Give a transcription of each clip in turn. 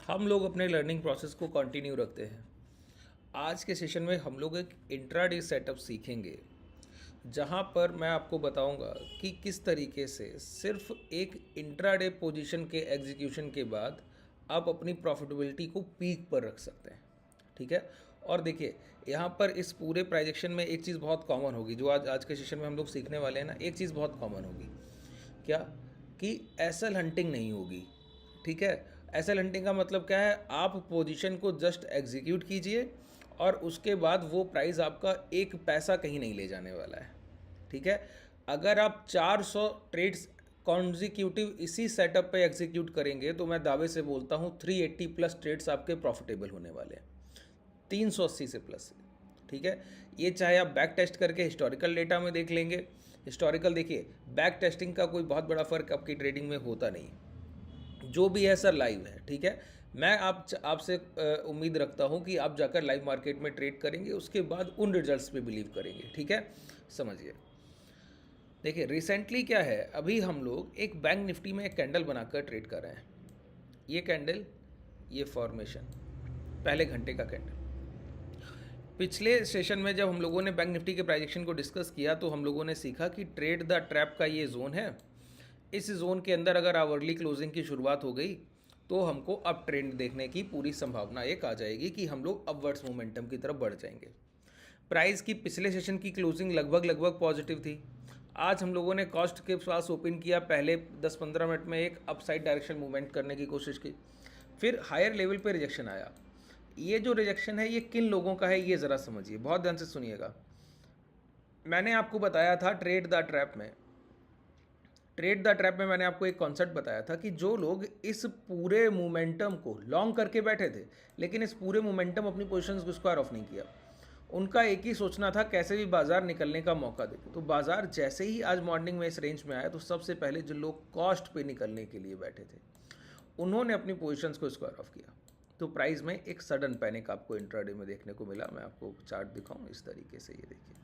हम लोग अपने लर्निंग प्रोसेस को कंटिन्यू रखते हैं। आज के सेशन में हम लोग एक इंट्राडे सेटअप सीखेंगे, जहां पर मैं आपको बताऊंगा कि किस तरीके से सिर्फ एक इंट्राडे पोजीशन के एग्जीक्यूशन के बाद आप अपनी प्रॉफिटेबिलिटी को पीक पर रख सकते हैं। ठीक है। और देखिए, यहाँ पर इस पूरे प्राइजेक्शन में एक चीज़ बहुत कॉमन होगी, जो आज आज के सेशन में हम लोग सीखने वाले हैं ना, एक चीज़ बहुत कॉमन होगी। क्या? कि एसएल हंटिंग नहीं होगी। ठीक है। एसएल हंटिंग का मतलब क्या है? आप पोजीशन को जस्ट एग्जीक्यूट कीजिए और उसके बाद वो प्राइस आपका एक पैसा कहीं नहीं ले जाने वाला है। ठीक है। अगर आप 400 ट्रेड्स कॉन्जिक्यूटिव इसी सेटअप पे एग्जीक्यूट करेंगे तो मैं दावे से बोलता हूँ 380 प्लस ट्रेड्स आपके प्रॉफिटेबल होने वाले हैं, 380 से प्लस। ठीक है। ये चाहे आप बैक टेस्ट करके हिस्टोरिकल डेटा में देख लेंगे। हिस्टोरिकल देखिए, बैक टेस्टिंग का कोई बहुत बड़ा फ़र्क आपकी ट्रेडिंग में होता नहीं, जो भी है सर लाइव है। ठीक है। मैं आपसे उम्मीद रखता हूँ कि आप जाकर लाइव मार्केट में ट्रेड करेंगे, उसके बाद उन रिजल्ट्स पे बिलीव करेंगे। ठीक है। समझिए, देखिए रिसेंटली क्या है, अभी हम लोग एक बैंक निफ्टी में एक कैंडल बनाकर ट्रेड कर रहे हैं। ये कैंडल, ये फॉर्मेशन, पहले घंटे का कैंडल। पिछले सेशन में जब हम लोगों ने बैंक निफ्टी के प्राइजेक्शन को डिस्कस किया तो हम लोगों ने सीखा कि ट्रेड द ट्रैप का ये जोन है। इस जोन के अंदर अगर आवरली क्लोजिंग की शुरुआत हो गई तो हमको अप ट्रेंड देखने की पूरी संभावना एक आ जाएगी कि हम लोग अपवर्ड्स मोमेंटम की तरफ बढ़ जाएंगे। प्राइस की पिछले सेशन की क्लोजिंग लगभग पॉजिटिव थी। आज हम लोगों ने कॉस्ट के पास ओपन किया, पहले 10-15 मिनट में एक अपसाइड डायरेक्शन मूवमेंट करने की कोशिश की, फिर हायर लेवल पे रिजेक्शन आया। ये जो रिजेक्शन है ये किन लोगों का है, ये ज़रा समझिए, बहुत ध्यान से सुनिएगा। मैंने आपको बताया था ट्रेड द ट्रैप में, मैंने आपको एक कॉन्सेप्ट बताया था कि जो लोग इस पूरे मोमेंटम को लॉन्ग करके बैठे थे, लेकिन इस पूरे मोमेंटम अपनी पोजीशंस को स्क्वायर ऑफ नहीं किया, उनका एक ही सोचना था कैसे भी बाजार निकलने का मौका दे। तो बाजार जैसे ही आज मॉर्निंग में इस रेंज में आया तो सबसे पहले जो लोग कॉस्ट पे निकलने के लिए बैठे थे उन्होंने अपनी पोजीशंस को स्क्वायर ऑफ किया। तो प्राइस में एक सडन पैनिक आपको इंट्राडे में देखने को मिला। मैं आपको चार्ट दिखाऊं इस तरीके से, ये देखिए,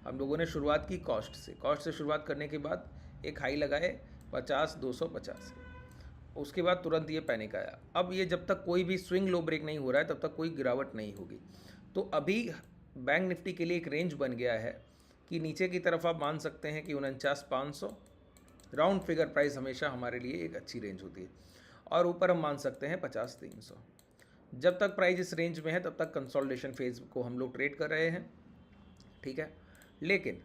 हम लोगों ने शुरुआत की कॉस्ट से शुरुआत करने के बाद एक हाई लगाए 50-250, उसके बाद तुरंत ये पैनिक आया। अब ये जब तक कोई भी स्विंग लो ब्रेक नहीं हो रहा है तब तक कोई गिरावट नहीं होगी। तो अभी बैंक निफ्टी के लिए एक रेंज बन गया है कि नीचे की तरफ आप मान सकते हैं कि 49,500 राउंड फिगर प्राइस हमेशा हमारे लिए एक अच्छी रेंज होती है, और ऊपर हम मान सकते हैं 50,300। जब तक प्राइस इस रेंज में है तब तक कंसोलिडेशन फेज को हम लोग ट्रेड कर रहे हैं। ठीक है। लेकिन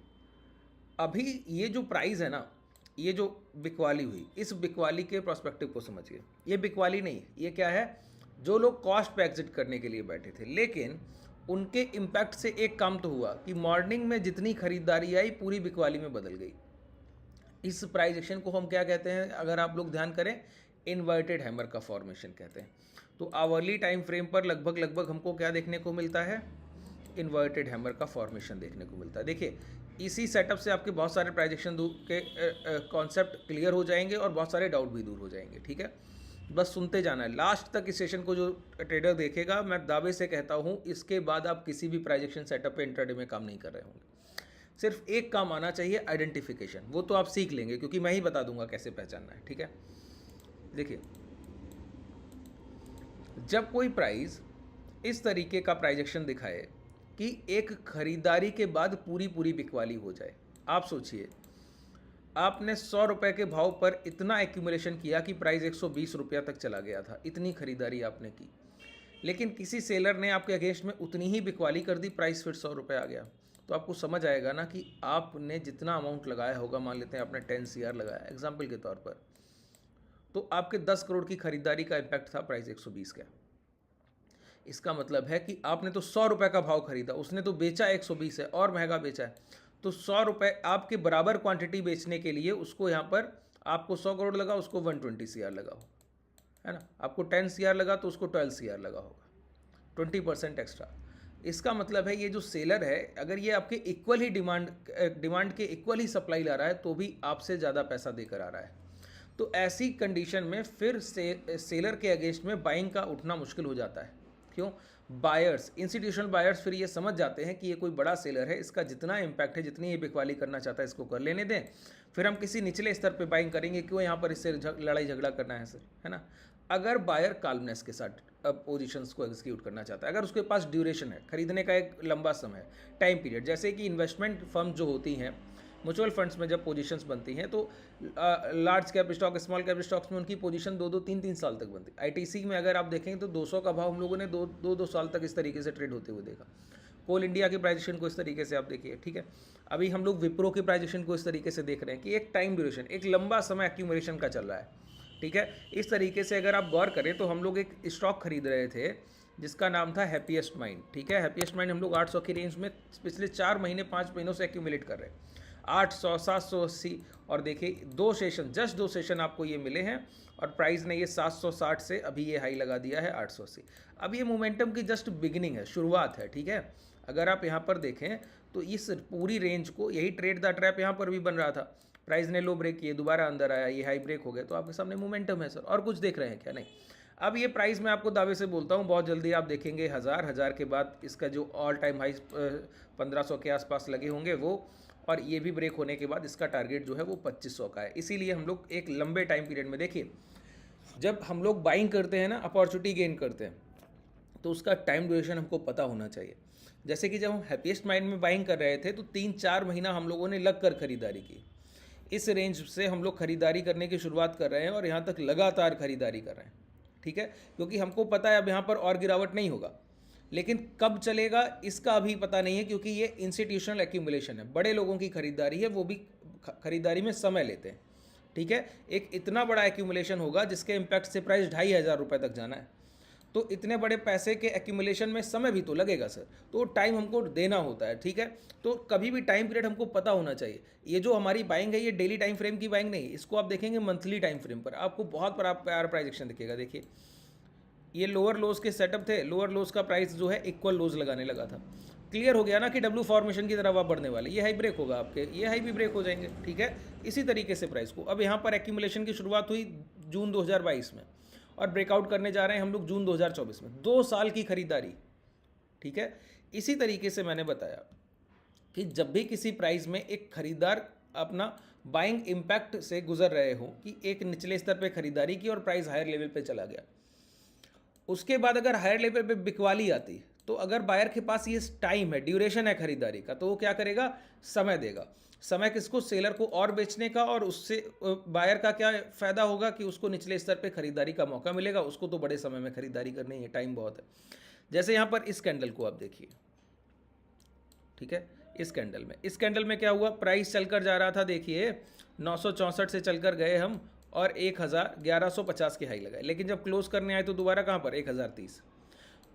अभी ये जो प्राइस है ना, ये जो बिकवाली हुई, इस बिकवाली के प्रोस्पेक्टिव को समझिए। ये बिकवाली नहीं है, ये क्या है? जो लोग कॉस्ट पे एग्जिट करने के लिए बैठे थे, लेकिन उनके इम्पैक्ट से एक काम तो हुआ कि मॉर्निंग में जितनी खरीदारी आई पूरी बिकवाली में बदल गई। इस प्राइस एक्शन को हम क्या कहते हैं, अगर आप लोग ध्यान करें, इन्वर्टेड हैमर का फॉर्मेशन कहते हैं। तो आवरली टाइम फ्रेम पर लगभग हमको क्या देखने को मिलता है? इन्वर्टेड हैमर का फॉर्मेशन देखने को मिलता है। देखिए, इसी सेटअप से आपके बहुत सारे प्राइजेक्शन के कॉन्सेप्ट क्लियर हो जाएंगे और बहुत सारे डाउट भी दूर हो जाएंगे। ठीक है। बस सुनते जाना है लास्ट तक। इस सेशन को जो ट्रेडर देखेगा, मैं दावे से कहता हूँ इसके बाद आप किसी भी प्राइजेक्शन सेटअप पे इंट्राडे में काम नहीं कर रहे होंगे। सिर्फ एक काम आना चाहिए, आइडेंटिफिकेशन। वो तो आप सीख लेंगे क्योंकि मैं ही बता दूंगा कैसे पहचानना है। ठीक है। देखिए, जब कोई प्राइस इस तरीके का प्राइजेक्शन दिखाए कि एक खरीदारी के बाद पूरी बिकवाली हो जाए, आप सोचिए, आपने 100 रुपये के भाव पर इतना एक्यूमुलेशन किया कि प्राइस 120 रुपया तक चला गया था, इतनी खरीदारी आपने की, लेकिन किसी सेलर ने आपके अगेंस्ट में उतनी ही बिकवाली कर दी, प्राइस फिर 100 रुपये आ गया। तो आपको समझ आएगा ना कि आपने जितना अमाउंट लगाया होगा, मान लेते हैं आपने 10 CR लगाया एग्जाम्पल के तौर पर, तो आपके 10 करोड़ की खरीदारी का इम्पैक्ट था प्राइस 120 का। इसका मतलब है कि आपने तो 100 रुपये का भाव खरीदा, उसने तो बेचा 120 है और महंगा बेचा है। तो 100 रुपये आपके बराबर क्वांटिटी बेचने के लिए उसको यहाँ पर आपको 100 करोड़ लगा, उसको 120 CR लगा हो, है ना। आपको 10 CR लगा तो उसको 12 CR लगा होगा, 20% एक्स्ट्रा। इसका मतलब है ये जो सेलर है, अगर ये आपके इक्वल ही डिमांड के इक्वल ही सप्लाई ला रहा है तो भी आपसे ज़्यादा पैसा देकर आ रहा है। तो ऐसी कंडीशन में फिर सेलर के अगेंस्ट में बाइंग का उठना मुश्किल हो जाता है। क्यों? बायर्स, इंस्टीट्यूशनल बायर्स फिर ये समझ जाते हैं कि ये कोई बड़ा सेलर है, इसका जितना इम्पैक्ट है, जितनी ये बिकवाली करना चाहता है, इसको कर लेने दें, फिर हम किसी निचले स्तर पे बाइंग करेंगे, क्यों यहाँ पर इससे लड़ाई झगड़ा करना है सर, है ना। अगर बायर काल्मनेस के साथ पोजीशंस को एग्जीक्यूट करना चाहता है, अगर उसके पास ड्यूरेशन है, खरीदने का एक लंबा समय है, टाइम पीरियड, जैसे कि इन्वेस्टमेंट फर्म जो होती हैं म्यूचुअल फंड्स में जब पोजीशंस बनती हैं तो large cap stock, small cap stocks में उनकी पोजीशन 2-3 साल तक बनती है। आईटीसी में अगर आप देखेंगे तो 200 का भाव हम लोगों ने दो साल तक इस तरीके से ट्रेड होते हुए देखा। कोल इंडिया की प्राइजेशन को इस तरीके से आप देखिए, ठीक है। अभी हम लोग विप्रो की प्राइजेशन को इस तरीके से देख रहे हैं कि एक टाइम ड्यूरेशन, एक लंबा समय एक्यूमुलेशन का चल रहा है, ठीक है। इस तरीके से अगर आप गौर करें तो हम लोग एक स्टॉक खरीद रहे थे जिसका नाम था हैप्पीएस्ट माइंड, ठीक है। हैप्पीएस्ट माइंड हम लोग 800 की रेंज में पिछले 4 महीने 5 महीनों से एक्यूमुलेट कर रहे हैं, 800, 780, और देखिए 2 सेशन, जस्ट 2 सेशन आपको ये मिले हैं और प्राइस ने ये 760 से अभी ये हाई लगा दिया है 880। अब ये मोमेंटम की जस्ट बिगिनिंग है, शुरुआत है, ठीक है। अगर आप यहाँ पर देखें तो इस पूरी रेंज को, यही ट्रेड द ट्रैप यहाँ पर भी बन रहा था, प्राइस ने लो ब्रेक किए, दोबारा अंदर आया, ये हाई ब्रेक हो गया, तो आपके सामने मोमेंटम है सर। और कुछ देख रहे हैं क्या? नहीं। अब ये प्राइस मैं आपको दावे से बोलता हूँ बहुत जल्दी आप देखेंगे 1000 के बाद इसका जो ऑल टाइम हाई 1500 के आसपास लगे होंगे वो, और ये भी ब्रेक होने के बाद इसका टारगेट जो है वो 2500 का है। इसीलिए हम लोग एक लंबे टाइम पीरियड में, देखिए जब हम लोग बाइंग करते हैं ना, अपॉर्चुनिटी गेन करते हैं, तो उसका टाइम ड्यूरेशन हमको पता होना चाहिए। जैसे कि जब हम हैप्पीएस्ट माइंड में बाइंग कर रहे थे तो 3-4 महीना हम लोगों ने लग कर खरीदारी की। इस रेंज से हम लोग खरीदारी करने की शुरुआत कर रहे हैं और यहाँ तक लगातार खरीदारी कर रहे हैं, ठीक है। क्योंकि हमको पता है अब यहाँ पर और गिरावट नहीं होगा, लेकिन कब चलेगा इसका अभी पता नहीं है, क्योंकि ये इंस्टीट्यूशनल एक्यूमुलेशन है, बड़े लोगों की खरीदारी है, वो भी खरीदारी में समय लेते हैं, ठीक है। एक इतना बड़ा एक्यूमुलेशन होगा जिसके इम्पैक्ट से प्राइस 2500 रुपये तक जाना है, तो इतने बड़े पैसे के एक्यूमुलेशन में समय भी तो लगेगा सर, तो टाइम हमको देना होता है, ठीक है। तो कभी भी टाइम पीरियड हमको पता होना चाहिए। ये जो हमारी बाइंग है ये डेली टाइम फ्रेम की बाइंग नहीं, इसको आप देखेंगे मंथली टाइम फ्रेम पर, आपको बहुत प्यारा प्राइस एक्शन दिखेगा। देखिए ये लोअर लोज के सेटअप थे, लोअर लोज का प्राइस जो है इक्वल लोज लगाने लगा था, क्लियर हो गया ना कि डब्ल्यू फॉर्मेशन की तरफ आप बढ़ने वाले, ये हाई ब्रेक होगा आपके, ये हाई भी ब्रेक हो जाएंगे, ठीक है। इसी तरीके से प्राइस को, अब यहाँ पर एक्यूमुलेशन की शुरुआत हुई जून 2022 में और ब्रेकआउट करने जा रहे हैं हम लोग जून 2024 में, 2 साल की खरीदारी, ठीक है। इसी तरीके से मैंने बताया कि जब भी किसी प्राइस में एक खरीदार अपना बाइंग इम्पैक्ट से गुजर रहे हो कि एक निचले स्तर पे खरीदारी की और प्राइस हायर लेवल पे चला गया, उसके बाद अगर हायर लेवल पे बिकवाली आती, तो अगर बायर के पास ये टाइम है, ड्यूरेशन है खरीदारी का, तो वो क्या करेगा? समय देगा। समय किसको? सेलर को और बेचने का, और उससे बायर का क्या फ़ायदा होगा कि उसको निचले स्तर पे खरीदारी का मौका मिलेगा, उसको तो बड़े समय में खरीदारी करनी है, टाइम बहुत है। जैसे यहाँ पर इस कैंडल को आप देखिए, ठीक है। इस कैंडल में क्या हुआ? प्राइस चलकर जा रहा था, देखिए 964 से चलकर गए हम और 1150 की हाई लगाए, लेकिन जब क्लोज करने आए तो दोबारा कहाँ पर? 1030।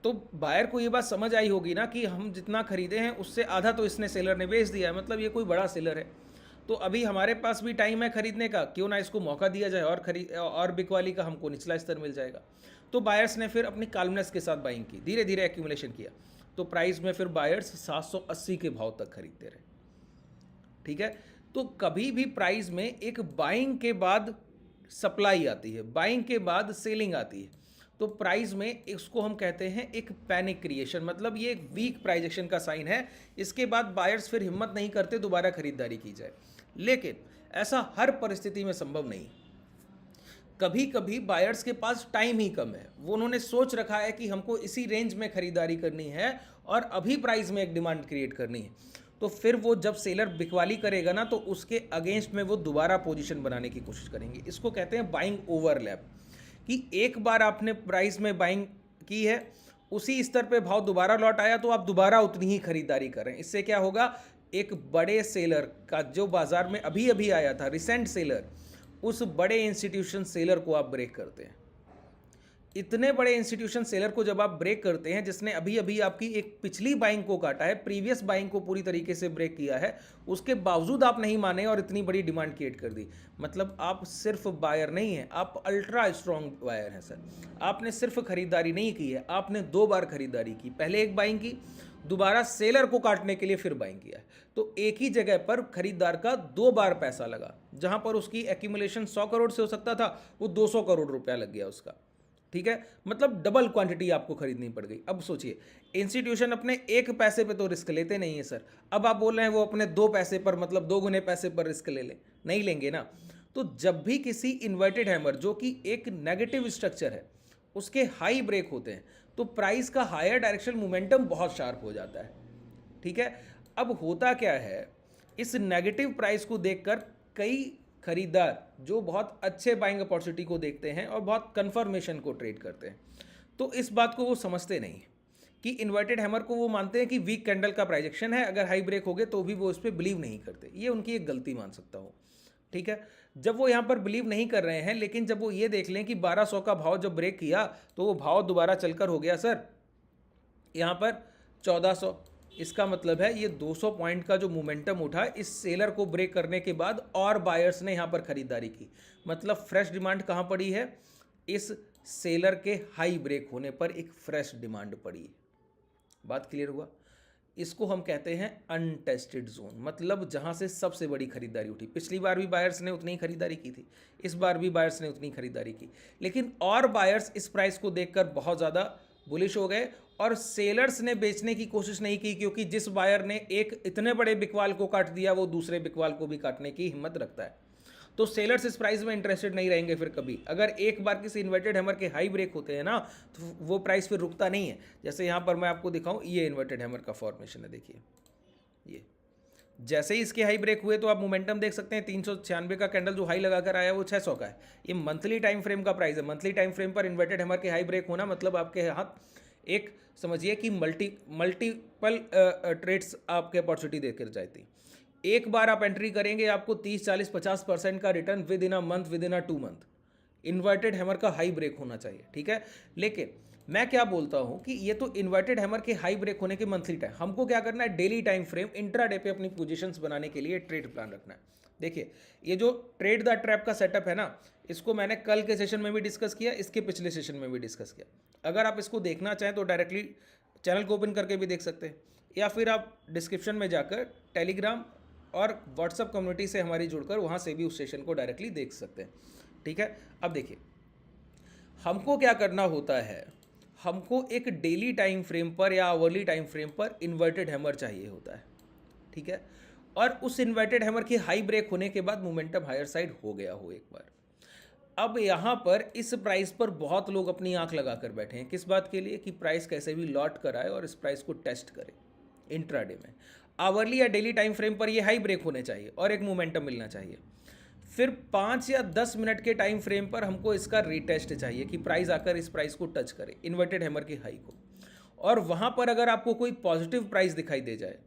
तो बायर को ये बात समझ आई होगी ना कि हम जितना खरीदे हैं उससे आधा तो इसने सेलर ने बेच दिया है, मतलब ये कोई बड़ा सेलर है, तो अभी हमारे पास भी टाइम है खरीदने का, क्यों ना इसको मौका दिया जाए और बिकवाली का हमको निचला स्तर मिल जाएगा। तो बायर्स ने फिर अपनी काल्मनेस के साथ बाइंग की, धीरे धीरे एक्यूमुलेशन किया, तो प्राइस में फिर बायर्स 780 के भाव तक खरीदते रहे, ठीक है। तो कभी भी प्राइस में एक बाइंग के बाद सप्लाई आती है, बाइंग के बाद सेलिंग आती है, तो प्राइस में इसको हम कहते हैं एक पैनिक क्रिएशन, मतलब ये एक वीक प्राइस एक्शन का साइन है। इसके बाद बायर्स फिर हिम्मत नहीं करते दोबारा खरीदारी की जाए, लेकिन ऐसा हर परिस्थिति में संभव नहीं। कभी कभी बायर्स के पास टाइम ही कम है, वो उन्होंने सोच रखा है कि हमको इसी रेंज में खरीदारी करनी है और अभी प्राइस में एक डिमांड क्रिएट करनी है, तो फिर वो जब सेलर बिकवाली करेगा ना तो उसके अगेंस्ट में वो दोबारा पोजीशन बनाने की कोशिश करेंगे। इसको कहते हैं बाइंग ओवरलैप, कि एक बार आपने प्राइस में बाइंग की है, उसी स्तर पे भाव दोबारा लौट आया तो आप दोबारा उतनी ही खरीदारी करें। इससे क्या होगा? एक बड़े सेलर का जो बाजार में अभी अभी आया था, रिसेंट सेलर, उस बड़े इंस्टीट्यूशन सेलर को आप ब्रेक करते हैं। इतने बड़े इंस्टीट्यूशन सेलर को जब आप ब्रेक करते हैं, जिसने अभी अभी आपकी एक पिछली बाइंग को काटा है, प्रीवियस बाइंग को पूरी तरीके से ब्रेक किया है, उसके बावजूद आप नहीं माने और इतनी बड़ी डिमांड क्रिएट कर दी, मतलब आप सिर्फ बायर नहीं हैं, आप अल्ट्रा स्ट्रॉन्ग बायर हैं सर। आपने सिर्फ खरीदारी नहीं की है, आपने 2 बार खरीदारी की, पहले एक बाइंग की, दोबारा सेलर को काटने के लिए फिर बाइंग किया है, तो एक ही जगह पर खरीदार का 2 बार पैसा लगा। जहां पर उसकी एक्यूमुलेशन 100 करोड़ से हो सकता था, वो 200 करोड़ रुपया लग गया उसका, ठीक है। मतलब डबल क्वांटिटी आपको खरीदनी पड़ गई। अब सोचिए, इंस्टीट्यूशन अपने 1 पैसे पे तो रिस्क लेते नहीं है सर, अब आप बोल रहे हैं वो अपने 2 पैसे पर, मतलब 2 गुने पैसे पर रिस्क ले लें, नहीं लेंगे ना। तो जब भी किसी इन्वर्टेड हैमर जो कि एक नेगेटिव स्ट्रक्चर है उसके हाई ब्रेक होते हैं तो प्राइस का हायर डायरेक्शनल मोमेंटम बहुत शार्प हो जाता है। ठीक है, अब होता क्या है, इस नेगेटिव प्राइस को देखकर कई खरीदार जो बहुत अच्छे बाइंग अपॉर्चुनिटी को देखते हैं और बहुत कंफर्मेशन को ट्रेड करते हैं, तो इस बात को वो समझते नहीं कि इन्वर्टेड हैमर को वो मानते हैं कि वीक कैंडल का प्राइजेक्शन है, अगर हाई ब्रेक हो गए तो भी वो इस पर बिलीव नहीं करते। ये उनकी एक गलती मान सकता हूँ। ठीक है, जब वो यहाँ पर बिलीव नहीं कर रहे हैं, लेकिन जब वो ये देख लें कि 1200 का भाव जब ब्रेक किया तो वो भाव दोबारा चलकर हो गया सर यहाँ पर 1400, इसका मतलब है ये 200 पॉइंट का जो मोमेंटम उठा इस सेलर को ब्रेक करने के बाद और बायर्स ने यहाँ पर खरीदारी की, मतलब फ्रेश डिमांड कहाँ पड़ी है, इस सेलर के हाई ब्रेक होने पर एक फ्रेश डिमांड पड़ी। बात क्लियर हुआ? इसको हम कहते हैं अनटेस्टेड जोन, मतलब जहां से सबसे बड़ी खरीदारी उठी। पिछली बार भी बायर्स ने उतनी ही खरीदारी की थी, इस बार भी बायर्स ने उतनी खरीदारी की, लेकिन और बायर्स इस प्राइस को देखकर बहुत ज़्यादा बुलिश हो गए और सेलर्स ने बेचने की कोशिश नहीं की, क्योंकि जिस बायर ने एक इतने बड़े बिकवाल को काट दिया वो दूसरे बिकवाल को भी काटने की हिम्मत रखता है। तो सेलर्स इस प्राइस में इंटरेस्टेड नहीं रहेंगे फिर कभी। अगर एक बार किसी इन्वर्टेड हैमर के हाई ब्रेक होते हैं ना तो वो प्राइस फिर रुकता नहीं है। जैसे यहाँ पर मैं आपको दिखाऊं, ये इन्वर्टेड हैमर का फॉर्मेशन है, देखिए ये जैसे ही इसके हाई ब्रेक हुए तो आप मोमेंटम देख सकते हैं। 396 का कैंडल जो हाई लगाकर आया वो 600 का है। ये मंथली टाइम फ्रेम का प्राइस है। मंथली टाइम फ्रेम पर इन्वर्टेड हैमर के हाई ब्रेक होना मतलब आपके हाथ एक समझिए कि मल्टीपल ट्रेड्स आपके अपॉर्चुनिटी देकर जाती। एक बार आप एंट्री करेंगे आपको 30, 40, 50% का return with in a month, with in a 2 month. Inverted hammer का हाई ब्रेक होना चाहिए। ठीक है, लेकिन मैं क्या बोलता हूं कि ये तो इन्वर्टेड हैमर के हाई ब्रेक होने के मंथली टाइम, हमको क्या करना है, डेली टाइम फ्रेम इंट्राडे पे अपनी पोजीशंस बनाने के लिए ट्रेड प्लान रखना है। देखिए ये जो ट्रेड द ट्रैप का सेटअप है ना, इसको मैंने कल के सेशन में भी डिस्कस किया, इसके पिछले सेशन में भी डिस्कस किया। अगर आप इसको देखना चाहें तो डायरेक्टली चैनल को ओपन करके भी देख सकते हैं, या फिर आप डिस्क्रिप्शन में जाकर टेलीग्राम और व्हाट्सअप कम्युनिटी से हमारी जुड़कर वहाँ से भी उस सेशन को डायरेक्टली देख सकते हैं। ठीक है, अब देखिए हमको क्या करना होता है, हमको एक डेली टाइम फ्रेम पर या आवरली टाइम फ्रेम पर इन्वर्टेड हैमर चाहिए होता है। ठीक है, और उस इन्वर्टेड हैमर की हाई ब्रेक होने के बाद मोमेंटम हायर साइड हो गया हो एक बार। अब यहाँ पर इस प्राइस पर बहुत लोग अपनी आंख लगा कर बैठे हैं, किस बात के लिए, कि प्राइस कैसे भी लौट कर आए और इस प्राइस को टेस्ट करे इंट्राडे में। आवरली या डेली टाइम फ्रेम पर ये हाई ब्रेक होने चाहिए और एक मोमेंटम मिलना चाहिए। फिर 5 या 10 मिनट के टाइम फ्रेम पर हमको इसका रीटेस्ट चाहिए कि प्राइस आकर इस प्राइस को टच करे, इन्वर्टेड हैमर की हाई को। और वहाँ पर अगर आपको कोई पॉजिटिव प्राइस दिखाई दे जाए,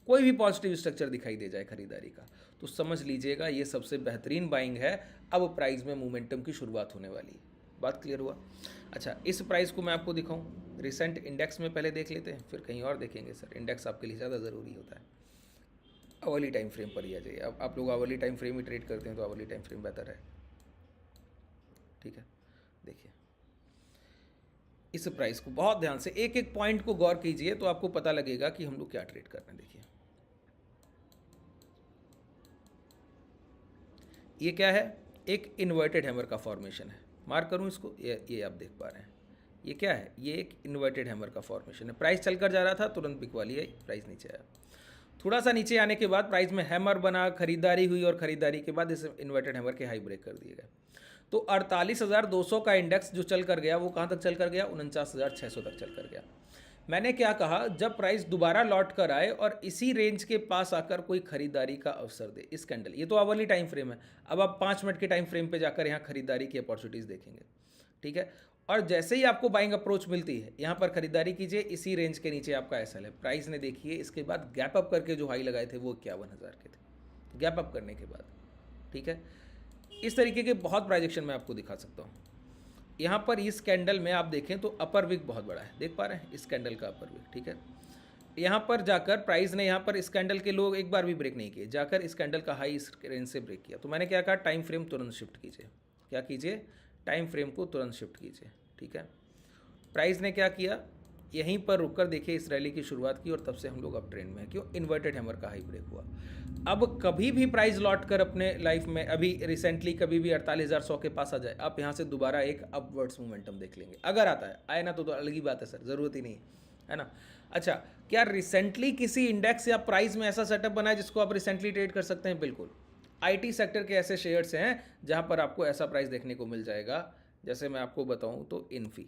कोई भी पॉजिटिव स्ट्रक्चर दिखाई दे जाए खरीदारी का, तो समझ लीजिएगा ये सबसे बेहतरीन बाइंग है। अब प्राइस में मोमेंटम की शुरुआत होने वाली है। बात क्लियर हुआ? अच्छा, इस प्राइस को मैं आपको दिखाऊं, रिसेंट इंडेक्स में पहले देख लेते हैं, फिर कहीं और देखेंगे। सर इंडेक्स आपके लिए ज़्यादा ज़रूरी होता है। आवरली टाइम फ्रेम पर ही आ जाइए। अब आप लोग आवरली टाइम फ्रेम ही ट्रेड करते हैं तो आवरली टाइम फ्रेम बेहतर है। ठीक है, देखिए इस प्राइस को बहुत ध्यान से एक एक पॉइंट को गौर कीजिए तो आपको पता लगेगा कि हम लोग क्या ट्रेड कर रहे हैं। देखिए ये क्या है, एक इन्वर्टेड हैमर का फॉर्मेशन है। मार्क करूं इसको, ये आप देख पा रहे हैं, ये क्या है, ये एक इन्वर्टेड हैमर का फॉर्मेशन है। प्राइस चलकर जा रहा था, तुरंत बिक वाली है, प्राइस नीचे आया। थोड़ा सा नीचे आने के बाद प्राइस में हैमर बना, खरीदारी हुई और खरीदारी के बाद इस इन्वर्टेड हैमर के हाई ब्रेक कर दिए गए। तो 48,200 का इंडेक्स जो चल कर गया वो कहाँ तक चल कर गया, 49,600 तक चल कर गया। मैंने क्या कहा, जब प्राइस दोबारा लौट कर आए और इसी रेंज के पास आकर कोई खरीदारी का अवसर दे, इस कैंडल, ये तो आवरली टाइम फ्रेम है। अब आप 5 मिनट के टाइम फ्रेम पे जाकर यहाँ खरीदारी की अपॉर्चुनिटीज़ देखेंगे। ठीक है, और जैसे ही आपको बाइंग अप्रोच मिलती है यहाँ पर खरीदारी कीजिए। इसी रेंज के नीचे आपका एसएल है। प्राइस ने देखिए इसके बाद गैप अप करके जो हाई लगाए थे वो 51,000 के थे, गैप अप करने के बाद। ठीक है, इस तरीके के बहुत प्राइजेक्शन मैं आपको दिखा सकता हूँ। यहाँ पर इस कैंडल में आप देखें तो अपर विक बहुत बड़ा है, देख पा रहे हैं इस कैंडल का अपर विक। ठीक है, यहाँ पर जाकर प्राइस ने यहाँ पर इस कैंडल के लोग एक बार भी ब्रेक नहीं किए, जाकर इस कैंडल का हाई इस रेंज से ब्रेक किया। तो मैंने क्या कहा, टाइम फ्रेम तुरंत शिफ्ट कीजिए। क्या कीजिए, टाइम फ्रेम को तुरंत शिफ्ट कीजिए। ठीक है, प्राइस ने क्या किया, यहीं पर रुककर देखिए इस रैली की शुरुआत की और तब से हम लोग अप ट्रेंड में हैं। क्यों, इन्वर्टेड हैमर का हाई ब्रेक हुआ। अब कभी भी प्राइस लौट कर अपने लाइफ में, अभी रिसेंटली कभी भी 48,100 के पास आ जाए, आप यहाँ से दोबारा एक अपवर्ड्स मोमेंटम देख लेंगे। अगर आता है, आए ना तो अलग ही बात है सर, ज़रूरत ही नहीं है ना। अच्छा, क्या रिसेंटली किसी इंडेक्स या प्राइस में ऐसा सेटअप बना है जिसको आप रिसेंटली ट्रेड कर सकते हैं? बिल्कुल। आईटी सेक्टर के ऐसे शेयर्स हैं जहां पर आपको ऐसा प्राइस देखने को मिल जाएगा। जैसे मैं आपको बताऊं तो इन्फी,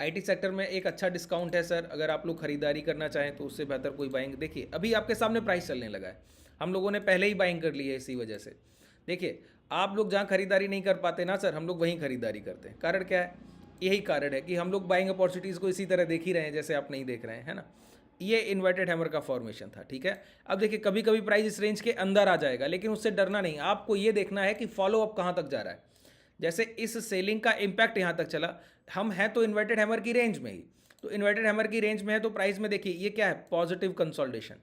आईटी सेक्टर में एक अच्छा डिस्काउंट है सर, अगर आप लोग खरीदारी करना चाहें तो उससे बेहतर कोई बाइंग, देखिए अभी आपके सामने प्राइस चलने लगा है, हम लोगों ने पहले ही बाइंग कर ली है इसी वजह से। देखिए आप लोग जहाँ खरीदारी नहीं कर पाते ना सर, हम लोग वहीं खरीदारी करते हैं। कारण क्या है? यही कारण है कि हम लोग बाइंग अपॉर्चुनिटीज़ को इसी तरह देख ही रहे हैं जैसे आप नहीं देख रहे हैं, है ना। ये इन्वर्टेड हैमर का फॉर्मेशन था, ठीक है। अब देखिए कभी कभी प्राइस इस रेंज के अंदर आ जाएगा, लेकिन उससे डरना नहीं, आपको ये देखना है कि फॉलो अप कहाँ तक जा रहा है। जैसे इस सेलिंग का इम्पैक्ट यहाँ तक चला, हम हैं तो इन्वर्टेड हैमर की रेंज में ही, तो इन्वर्टेड हैमर की रेंज में है तो प्राइस में देखिए ये क्या है, पॉजिटिव कंसोलिडेशन।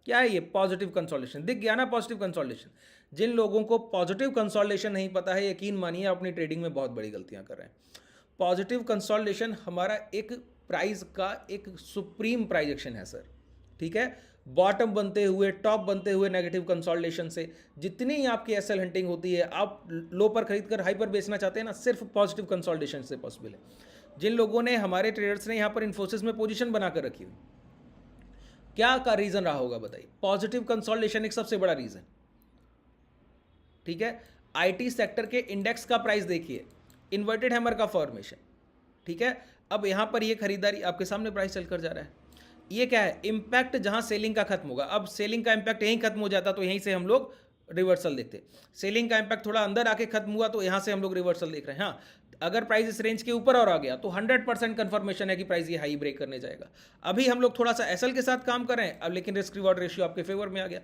क्या है ये? Positive consolidation. दिख गया ना पॉजिटिव कंसोलिडेशन। जिन लोगों को पॉजिटिव कंसोलिडेशन नहीं पता है, यकीन मानिए अपनी ट्रेडिंग में बहुत बड़ी गलतियां कर रहे हैं। पॉजिटिव कंसोलिडेशन हमारा एक प्राइस का एक सुप्रीम प्राइस एक्शन है सर, ठीक है। बॉटम बनते हुए, टॉप बनते हुए नेगेटिव कंसोलिडेशन से जितनी ही आपकी एसएल हंटिंग होती है, आप लो पर खरीद कर हाई पर बेचना चाहते हैं ना, सिर्फ पॉजिटिव कंसोलिडेशन से पॉसिबल है। जिन लोगों ने, हमारे ट्रेडर्स ने यहाँ पर इन्फोसिस में पोजीशन बनाकर रखी हुई, क्या का रीजन रहा होगा बताइए? पॉजिटिव कंसोलिडेशन एक सबसे बड़ा रीजन, ठीक है। आईटी सेक्टर के इंडेक्स का प्राइस देखिए, इन्वर्टेड हैमर का फॉर्मेशन, ठीक है। अब यहां पर ये खरीदारी आपके सामने प्राइस चलकर जा रहा है, ये क्या है? इंपैक्ट जहां सेलिंग का खत्म होगा। अब सेलिंग का इंपैक्ट यहीं खत्म हो जाता तो यहीं से हम लोग रिवर्सल देखते। सेलिंग का इंपैक्ट थोड़ा अंदर आके खत्म हुआ तो यहां से हम लोग रिवर्सल देख रहे हैं। हाँ, अगर प्राइस इस रेंज के ऊपर और आ गया तो 100% कंफर्मेशन है कि प्राइस ये हाई ब्रेक करने जाएगा। अभी हम लोग थोड़ा सा एसएल के साथ काम कर रहे हैं अब, लेकिन रिस्क रिवॉर्ड रेशियो आपके फेवर में आ गया।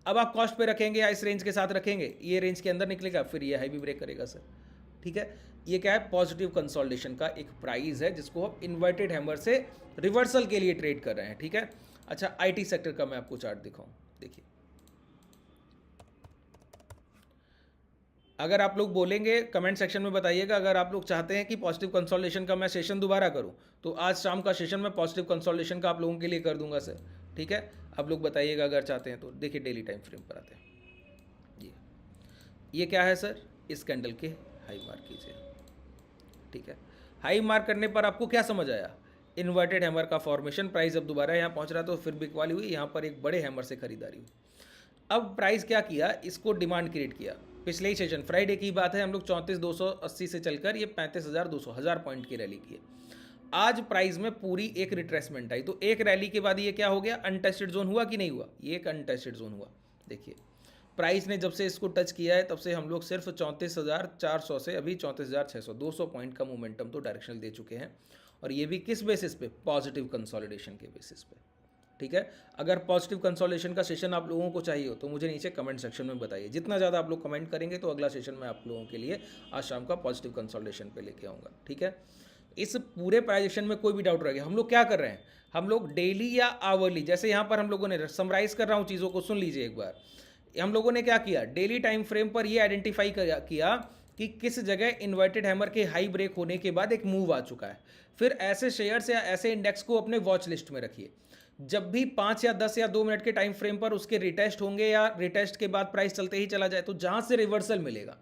अब आप कॉस्ट पे रखेंगे या इस रेंज के साथ रखेंगे, ये रेंज के अंदर निकलेगा, फिर ये हाई भी ब्रेक करेगा सर, ठीक है। ये क्या है? पॉजिटिव कंसोलिडेशन का एक प्राइस है जिसको हम इन्वर्टेड हैमर से रिवर्सल के लिए ट्रेड कर रहे हैं, ठीक है। अच्छा, आईटी सेक्टर का मैं आपको चार्ट दिखाऊं, देखिए। अगर आप लोग बोलेंगे कमेंट सेक्शन में बताइएगा, अगर आप लोग चाहते हैं कि पॉजिटिव कंसोलिडेशन का मैं सेशन दोबारा करूं, तो आज शाम का सेशन मैं पॉजिटिव कंसोलिडेशन का आप लोगों के लिए कर दूंगा सर, ठीक है। आप लोग बताइएगा अगर चाहते हैं तो। देखिए डेली टाइम फ्रेम पर आते हैं, ये क्या है सर? इस कैंडल के हाई मार्क कीजिए, ठीक है। हाई मार्क करने पर आपको क्या समझ आया? इन्वर्टेड हैमर का फॉर्मेशन। प्राइस अब दोबारा यहाँ पहुँच रहा तो फिर बिक वाली हुई, यहाँ पर एक बड़े हैमर से खरीदारी हुई। अब प्राइस क्या किया? इसको डिमांड क्रिएट किया। पिछले ही सेशन फ्राइडे की बात है, हम लोग 34,280 से चलकर ये 35,200, 1000 पॉइंट की रैली की है। आज प्राइस में पूरी एक रिट्रेसमेंट आई, तो एक रैली के बाद ये क्या हो गया? अनटेस्टेड जोन हुआ कि नहीं हुआ? ये एक अनटेस्टेड जोन हुआ। देखिए प्राइस ने जब से इसको टच किया है तब से हम लोग सिर्फ 34,400 से अभी 34,600, 200 पॉइंट का मोमेंटम तो डायरेक्शनल दे चुके हैं। और ये भी किस बेसिस पे? पॉजिटिव कंसोलिडेशन के बेसिस पे, ठीक है। अगर पॉजिटिव कंसोलिडेशन का सेशन आप लोगों को चाहिए हो तो मुझे नीचे कमेंट सेक्शन में बताइए। जितना ज़्यादा आप लोग कमेंट करेंगे तो अगला सेशन मैं आप लोगों के लिए आज शाम का पॉजिटिव कंसोलिडेशन पे लेके आऊँगा, ठीक है। इस पूरे प्राइजेशन में कोई भी डाउट रह गया, हम लोग क्या कर रहे हैं? हम लोग डेली या आवरली, जैसे यहाँ पर हम लोगों ने समराइज कर रहा हूँ चीज़ों को, सुन लीजिए एक बार। हम लोगों ने क्या किया? डेली टाइम फ्रेम पर ये आइडेंटिफाई किया कि किस जगह इन्वर्टेड हैमर के हाई ब्रेक होने के बाद एक मूव आ चुका है। फिर ऐसे शेयर्स या ऐसे इंडेक्स को अपने वॉच लिस्ट में रखिए। जब भी 5 या 10 या 2 मिनट के टाइम फ्रेम पर उसके रिटेस्ट होंगे या रिटेस्ट के बाद प्राइस चलते ही चला जाए, तो जहां से रिवर्सल मिलेगा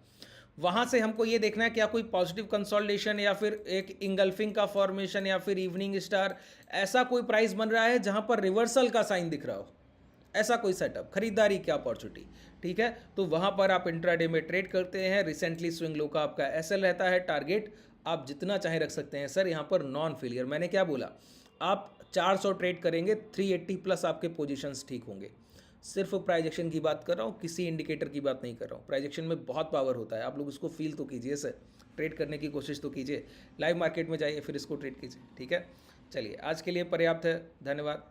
वहां से हमको ये देखना है क्या कोई पॉजिटिव कंसोलिडेशन या फिर एक इंगल्फिंग का फॉर्मेशन या फिर इवनिंग स्टार, ऐसा कोई प्राइस बन रहा है जहां पर रिवर्सल का साइन दिख रहा हो, ऐसा कोई सेटअप, खरीदारी की अपॉर्चुनिटी, ठीक है। तो वहां पर आप इंट्राडे में ट्रेड करते हैं। रिसेंटली स्विंग लो का आपका एसएल रहता है, टारगेट आप जितना चाहे रख सकते हैं सर। यहाँ पर नॉन फेलियर, मैंने क्या बोला? आप 400 ट्रेड करेंगे, 380 प्लस आपके पोजीशंस ठीक होंगे। सिर्फ प्राइजेक्शन की बात कर रहा हूँ, किसी इंडिकेटर की बात नहीं कर रहा हूँ। प्राइजेक्शन में बहुत पावर होता है, आप लोग इसको फील तो कीजिए सर, ट्रेड करने की कोशिश तो कीजिए। लाइव मार्केट में जाइए फिर इसको ट्रेड कीजिए, ठीक है। चलिए आज के लिए पर्याप्त है, धन्यवाद।